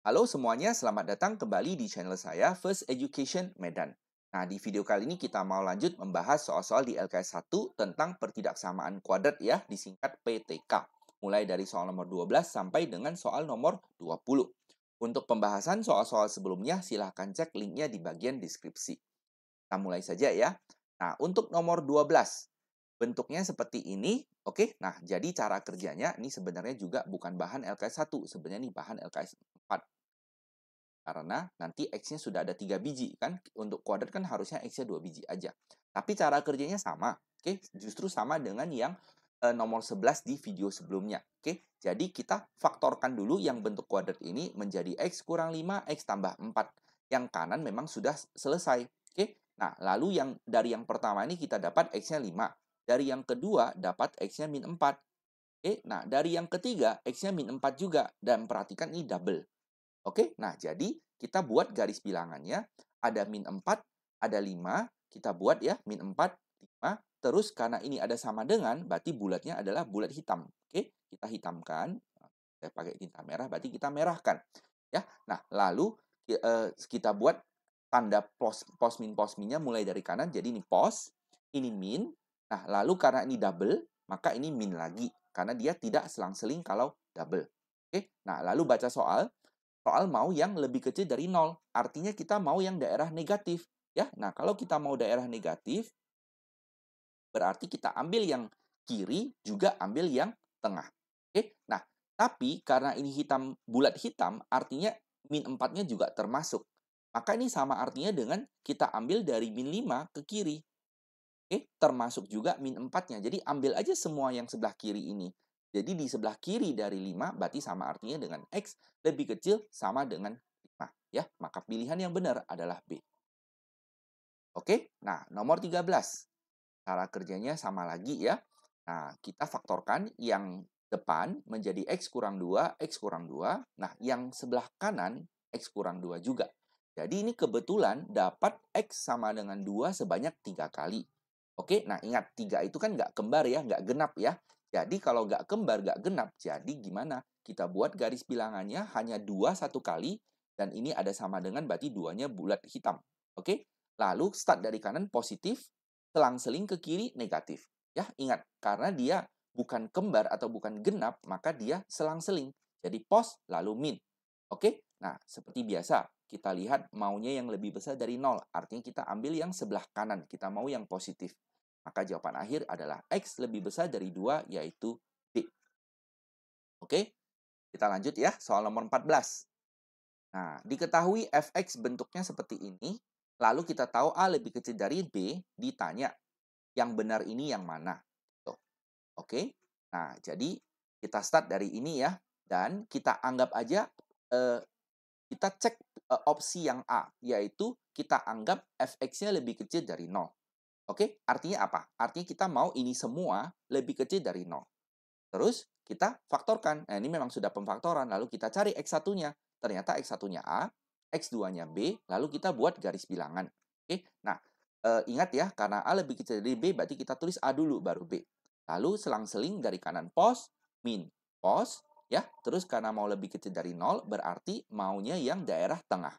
Halo semuanya, selamat datang kembali di channel saya First Education Medan. Nah, di video kali ini kita mau lanjut membahas soal-soal di LKS 1 tentang pertidaksamaan kuadrat ya, disingkat PTK. Mulai dari soal nomor 12 sampai dengan soal nomor 20. Untuk pembahasan soal-soal sebelumnya, silahkan cek linknya di bagian deskripsi. Kita mulai saja ya. Nah, untuk nomor 12, bentuknya seperti ini. Oke, nah jadi cara kerjanya ini sebenarnya juga bukan bahan LKS 1, sebenarnya ini bahan LKS 4. Karena nanti X-nya sudah ada 3 biji, kan? Untuk kuadrat kan harusnya X-nya 2 biji aja. Tapi cara kerjanya sama, oke? Justru sama dengan yang nomor 11 di video sebelumnya, oke? Jadi kita faktorkan dulu yang bentuk kuadrat ini menjadi X kurang 5, X tambah 4. Yang kanan memang sudah selesai, oke? Nah, lalu yang dari yang pertama ini kita dapat X-nya 5. Dari yang kedua dapat X-nya min 4. Oke, nah dari yang ketiga X-nya min 4 juga. Dan perhatikan ini double. Oke, nah jadi kita buat garis bilangannya, ada min 4, ada 5, kita buat ya, min 4, 5, terus karena ini ada sama dengan, berarti bulatnya adalah bulat hitam. Oke, kita hitamkan, saya pakai tinta merah, berarti kita merahkan. Ya, nah lalu kita buat tanda pos minnya mulai dari kanan, jadi ini pos, ini min, nah lalu karena ini double, maka ini min lagi, karena dia tidak selang-seling kalau double. Oke, nah lalu baca soal mau yang lebih kecil dari 0. Artinya kita mau yang daerah negatif. Ya, nah kalau kita mau daerah negatif, berarti kita ambil yang kiri, juga ambil yang tengah. Oke, nah tapi karena ini hitam bulat hitam, artinya min 4-nya juga termasuk. Maka ini sama artinya dengan kita ambil dari min 5 ke kiri. Oke, termasuk juga min 4-nya. Jadi ambil aja semua yang sebelah kiri ini. Jadi di sebelah kiri dari 5 berarti sama artinya dengan X lebih kecil sama dengan 5. Ya, maka pilihan yang benar adalah B. Oke, nah nomor 13. Cara kerjanya sama lagi ya. Nah, kita faktorkan yang depan menjadi X kurang 2, X kurang 2. Nah, yang sebelah kanan X kurang 2 juga. Jadi ini kebetulan dapat X sama dengan 2 sebanyak 3 kali. Oke, nah ingat 3 itu kan nggak kembar ya, nggak genap ya. Jadi kalau nggak kembar, nggak genap, jadi gimana? Kita buat garis bilangannya hanya 2 satu kali, dan ini ada sama dengan berarti 2-nya bulat hitam. Oke, lalu start dari kanan positif, selang-seling ke kiri negatif. Ya, ingat, karena dia bukan kembar atau bukan genap, maka dia selang-seling. Jadi pos lalu min. Oke? Nah, seperti biasa, kita lihat maunya yang lebih besar dari 0. Artinya kita ambil yang sebelah kanan, kita mau yang positif. Maka jawaban akhir adalah X lebih besar dari 2, yaitu B. Oke? Kita lanjut ya, soal nomor 14. Nah, diketahui fx bentuknya seperti ini, lalu kita tahu A lebih kecil dari B, ditanya, yang benar ini yang mana? Tuh. Oke. Nah, jadi kita start dari ini ya, dan kita anggap aja eh, kita cek opsi yang A, yaitu kita anggap fx-nya lebih kecil dari 0. Oke, artinya apa? Artinya kita mau ini semua lebih kecil dari 0. Terus kita faktorkan. Nah, ini memang sudah pemfaktoran. Lalu kita cari X1-nya. Ternyata X1-nya A, X2-nya B, lalu kita buat garis bilangan. Oke, nah ingat ya, karena A lebih kecil dari B, berarti kita tulis A dulu, baru B. Lalu selang-seling dari kanan pos, min, pos, ya. Terus karena mau lebih kecil dari 0, berarti maunya yang daerah tengah.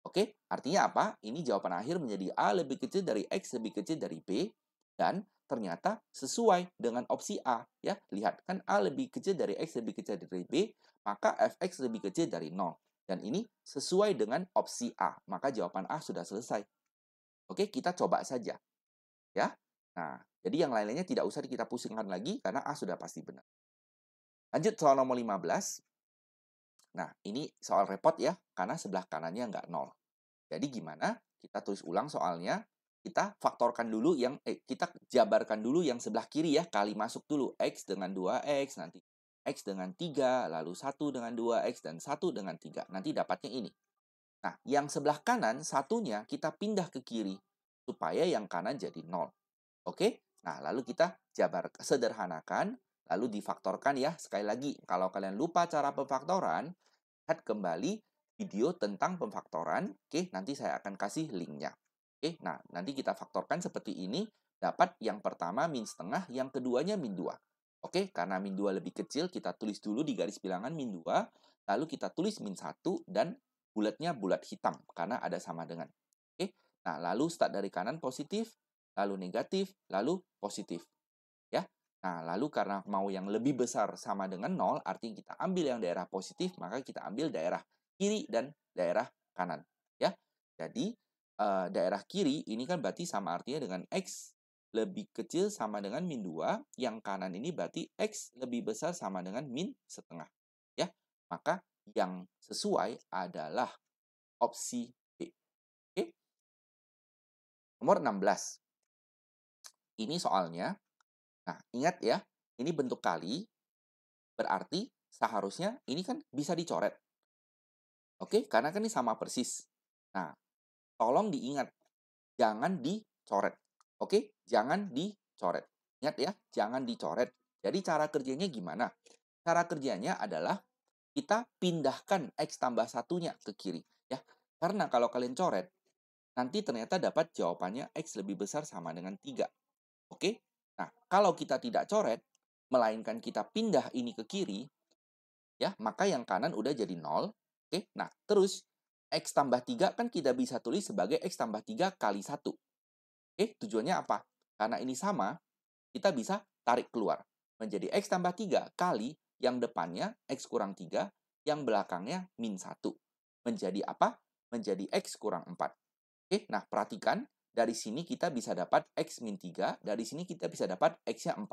Oke, artinya apa? Ini jawaban akhir menjadi A lebih kecil dari X lebih kecil dari B, dan ternyata sesuai dengan opsi A. Ya, lihat, kan A lebih kecil dari X lebih kecil dari B, maka Fx lebih kecil dari 0. Dan ini sesuai dengan opsi A, maka jawaban A sudah selesai. Oke, kita coba saja. Ya, nah, jadi yang lain-lainnya tidak usah kita pusingkan lagi, karena A sudah pasti benar. Lanjut soal nomor 15. Nah, ini soal repot ya, karena sebelah kanannya nggak 0. Jadi gimana? Kita tulis ulang soalnya. Kita faktorkan dulu yang, kita jabarkan dulu yang sebelah kiri ya, kali masuk dulu. X dengan 2X, nanti X dengan 3, lalu 1 dengan 2X, dan 1 dengan 3. Nanti dapatnya ini. Nah, yang sebelah kanan, satunya kita pindah ke kiri, supaya yang kanan jadi 0. Oke? Nah, lalu kita sederhanakan, lalu difaktorkan ya. Sekali lagi, kalau kalian lupa cara pemfaktoran, lihat kembali video tentang pemfaktoran. Oke, nanti saya akan kasih linknya. Oke, nah nanti kita faktorkan seperti ini. Dapat yang pertama min setengah, yang keduanya min 2. Oke, karena min 2 lebih kecil, kita tulis dulu di garis bilangan min 2, lalu kita tulis min 1, dan bulatnya bulat hitam, karena ada sama dengan. Oke, nah lalu start dari kanan positif, lalu negatif, lalu positif. Ya, nah lalu karena mau yang lebih besar sama dengan 0, artinya kita ambil yang daerah positif, maka kita ambil daerah kiri dan daerah kanan. Ya, jadi daerah kiri ini kan berarti sama artinya dengan X lebih kecil sama dengan min 2, yang kanan ini berarti X lebih besar sama dengan min setengah. Ya, maka yang sesuai adalah opsi B. Oke, nomor 16. Ini soalnya, nah ingat ya, ini bentuk kali, berarti seharusnya ini kan bisa dicoret. Oke, karena kan ini sama persis. Nah, tolong diingat, jangan dicoret. Oke, jangan dicoret. Ingat ya, jangan dicoret. Jadi cara kerjanya gimana? Cara kerjanya adalah kita pindahkan X tambah satunya ke kiri. Ya, karena kalau kalian coret, nanti ternyata dapat jawabannya X lebih besar sama dengan 3. Oke, nah kalau kita tidak coret, melainkan kita pindah ini ke kiri, ya, maka yang kanan udah jadi 0. Oke, nah terus X tambah 3 kan kita bisa tulis sebagai X tambah 3 kali 1. Oke, tujuannya apa? Karena ini sama, kita bisa tarik keluar. Menjadi X tambah 3 kali yang depannya X kurang 3, yang belakangnya min 1. Menjadi apa? Menjadi X kurang 4. Oke, nah perhatikan, dari sini kita bisa dapat X min 3, dari sini kita bisa dapat X-nya 4.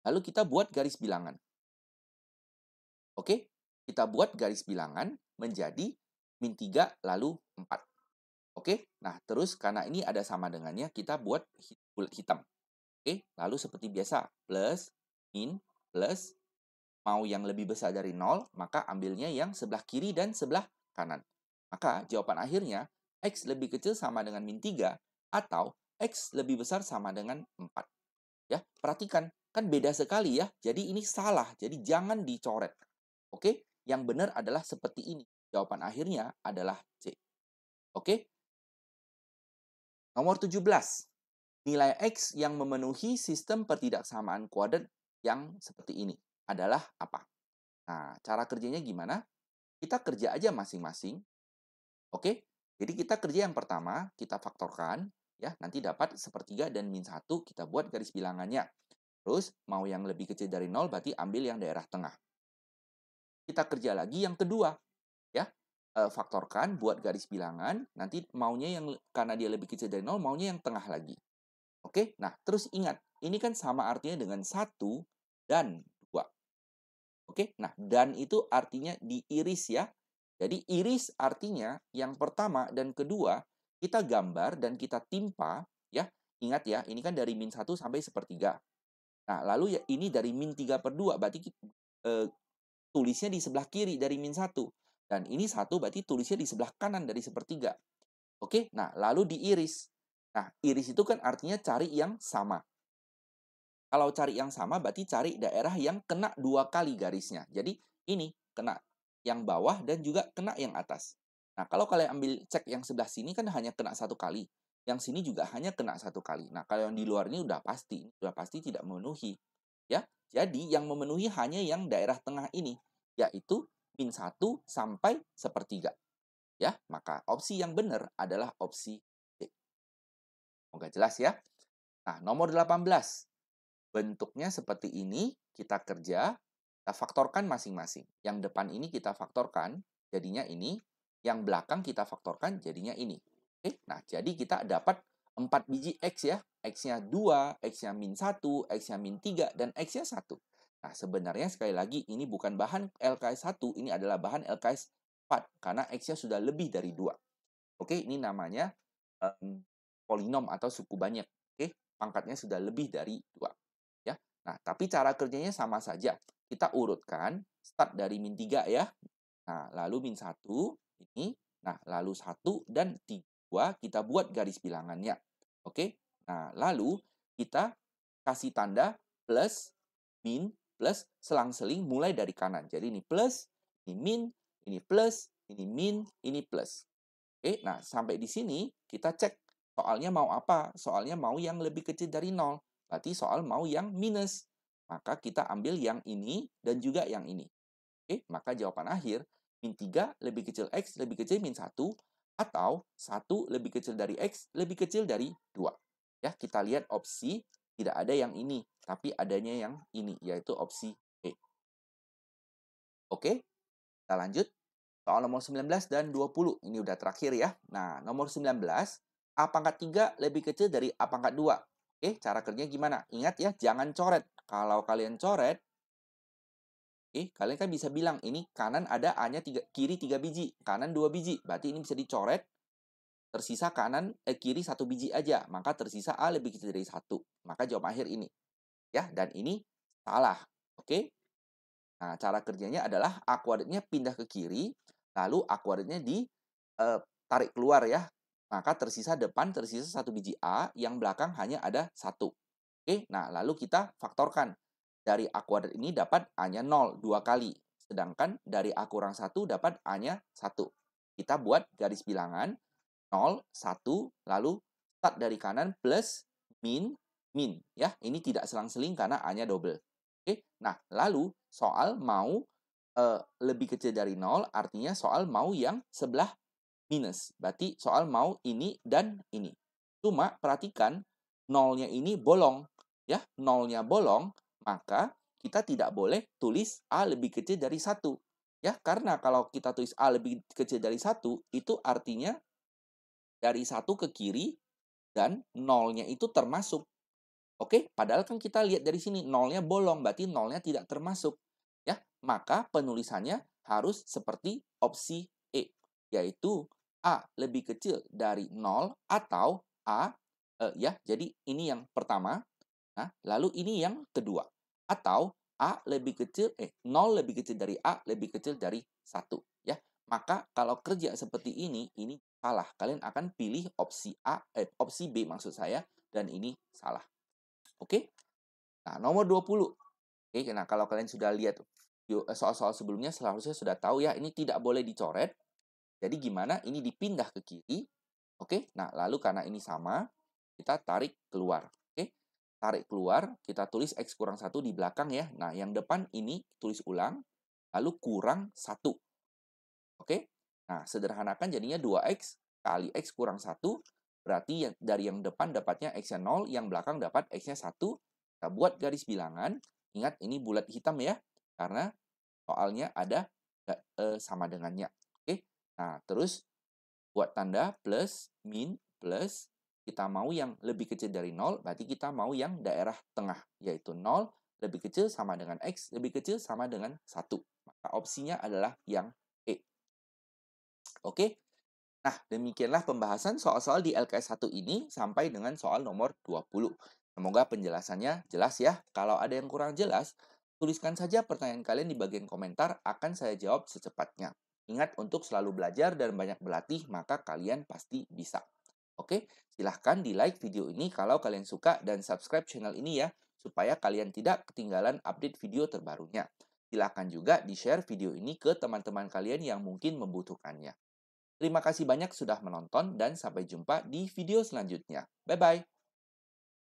Lalu kita buat garis bilangan. Oke, kita buat garis bilangan menjadi min 3 lalu 4. Oke, nah terus karena ini ada sama dengannya, kita buat bulat hitam. Oke, lalu seperti biasa, plus, min, plus, mau yang lebih besar dari 0, maka ambilnya yang sebelah kiri dan sebelah kanan. Maka jawaban akhirnya, X lebih kecil sama dengan min 3, atau X lebih besar sama dengan 4. Ya, perhatikan, kan beda sekali ya, jadi ini salah, jadi jangan dicoret. Oke, yang benar adalah seperti ini. Jawaban akhirnya adalah C. Oke, nomor 17. Nilai X yang memenuhi sistem pertidaksamaan kuadrat yang seperti ini adalah apa? Nah, cara kerjanya gimana? Kita kerja aja masing-masing. Oke, jadi kita kerja yang pertama, kita faktorkan. Ya, nanti dapat sepertiga dan min 1, kita buat garis bilangannya. Terus, mau yang lebih kecil dari 0, berarti ambil yang daerah tengah. Kita kerja lagi yang kedua. Ya, faktorkan, buat garis bilangan, nanti maunya yang, karena dia lebih kecil dari 0, maunya yang tengah lagi. Oke, nah terus ingat, ini kan sama artinya dengan 1 dan 2. Oke, nah dan itu artinya diiris ya. Jadi iris artinya yang pertama dan kedua, kita gambar dan kita timpa, ya. Ingat ya, ini kan dari min 1 sampai sepertiga. Nah, lalu ya ini dari min 3/2, berarti tulisnya di sebelah kiri dari min 1. Dan ini 1 berarti tulisnya di sebelah kanan dari sepertiga. Oke, nah lalu diiris. Nah, iris itu kan artinya cari yang sama. Kalau cari yang sama berarti cari daerah yang kena 2 kali garisnya. Jadi ini kena yang bawah dan juga kena yang atas. Nah, kalau kalian ambil cek yang sebelah sini kan hanya kena 1 kali. Yang sini juga hanya kena 1 kali. Nah, kalau yang di luar ini udah pasti tidak memenuhi. Ya, jadi yang memenuhi hanya yang daerah tengah ini, yaitu min 1 sampai sepertiga. Ya, maka opsi yang benar adalah opsi D. Semoga jelas ya. Nah, nomor 18. Bentuknya seperti ini, kita kerja, kita faktorkan masing-masing. Yang depan ini kita faktorkan, jadinya ini. Yang belakang kita faktorkan, jadinya ini. Oke, nah jadi kita dapat 4 biji X ya. X-nya 2, X-nya min 1, X-nya min 3, dan X-nya 1. Nah, sebenarnya sekali lagi, ini bukan bahan LKS 1, ini adalah bahan LKS 4, karena X-nya sudah lebih dari 2. Oke, ini namanya polinom atau suku banyak. Oke, pangkatnya sudah lebih dari 2. Ya. Nah, tapi cara kerjanya sama saja. Kita urutkan, start dari min 3 ya. Nah, lalu min 1 ini, nah lalu 1 dan 2 kita buat garis bilangannya. Oke. Nah, lalu kita kasih tanda plus, min, plus, selang-seling mulai dari kanan. Jadi ini plus, ini min, ini plus, ini min, ini plus. Oke, nah sampai di sini kita cek soalnya mau apa? Soalnya mau yang lebih kecil dari 0. Berarti soal mau yang minus. Maka kita ambil yang ini dan juga yang ini. Oke, maka jawaban akhir min 3 lebih kecil X lebih kecil min 1 atau 1 lebih kecil dari X lebih kecil dari 2. Ya, kita lihat opsi tidak ada yang ini, tapi adanya yang ini, yaitu opsi E. Oke, kita lanjut. Soal nomor 19 dan 20. Ini udah terakhir ya. Nah, nomor 19, A pangkat 3 lebih kecil dari A pangkat 2. Oke, cara kerjanya gimana? Ingat ya, jangan coret. Kalau kalian coret, kalian kan bisa bilang, ini kanan ada A-nya kiri 3 biji, kanan 2 biji. Berarti ini bisa dicoret, tersisa kiri 1 biji aja. Maka tersisa A lebih kecil dari 1. Maka jawab akhir ini. Ya, dan ini salah. Oke? Nah, cara kerjanya adalah A kuadratnya pindah ke kiri, lalu A kuadratnya ditarik keluar ya. Maka tersisa 1 biji A, yang belakang hanya ada 1. Oke, nah lalu kita faktorkan. Dari A kuadrat ini dapat A-nya 0, 2 kali. Sedangkan dari A kurang 1 dapat A-nya 1. Kita buat garis bilangan 0, 1, lalu start dari kanan plus min, min. Ya, ini tidak selang-seling karena A-nya double. Oke, nah lalu soal mau lebih kecil dari 0, artinya soal mau yang sebelah minus. Berarti soal mau ini dan ini. Cuma perhatikan, nolnya ini bolong. Ya, nolnya bolong, maka kita tidak boleh tulis A lebih kecil dari 1. Ya, karena kalau kita tulis A lebih kecil dari 1, itu artinya dari 1 ke kiri dan nolnya itu termasuk. Oke, padahal kan kita lihat dari sini nolnya bolong, berarti nolnya tidak termasuk. Ya, maka penulisannya harus seperti opsi E, yaitu A lebih kecil dari 0 atau A, ya, jadi ini yang pertama, nah, lalu ini yang kedua. Atau A lebih kecil, 0 lebih kecil dari A lebih kecil dari 1. Ya, maka kalau kerja seperti ini salah. Kalian akan pilih opsi opsi B maksud saya, dan ini salah. Oke? Nah, nomor 20. Oke, nah kalau kalian sudah lihat soal-soal sebelumnya, seharusnya sudah tahu ya, ini tidak boleh dicoret. Jadi gimana? Ini dipindah ke kiri. Oke, nah lalu karena ini sama, kita tarik keluar. Oke, tarik keluar, kita tulis X kurang 1 di belakang ya. Nah, yang depan ini tulis ulang, lalu kurang 1. Oke, nah sederhanakan jadinya 2X kali X kurang 1, berarti dari yang depan dapatnya X-nya 0, yang belakang dapat X-nya 1. Kita buat garis bilangan. Ingat, ini bulat hitam ya, karena soalnya ada sama dengannya. Oke, nah terus buat tanda plus, min, plus. Kita mau yang lebih kecil dari 0, berarti kita mau yang daerah tengah, yaitu 0 lebih kecil sama dengan X, lebih kecil sama dengan 1. Maka opsinya adalah yang E. Oke, nah, demikianlah pembahasan soal-soal di LKS 1 ini sampai dengan soal nomor 20. Semoga penjelasannya jelas ya. Kalau ada yang kurang jelas, tuliskan saja pertanyaan kalian di bagian komentar, akan saya jawab secepatnya. Ingat untuk selalu belajar dan banyak berlatih, maka kalian pasti bisa. Oke, silahkan di-like video ini kalau kalian suka dan subscribe channel ini ya, supaya kalian tidak ketinggalan update video terbarunya. Silahkan juga di-share video ini ke teman-teman kalian yang mungkin membutuhkannya. Terima kasih banyak sudah menonton dan sampai jumpa di video selanjutnya. Bye-bye.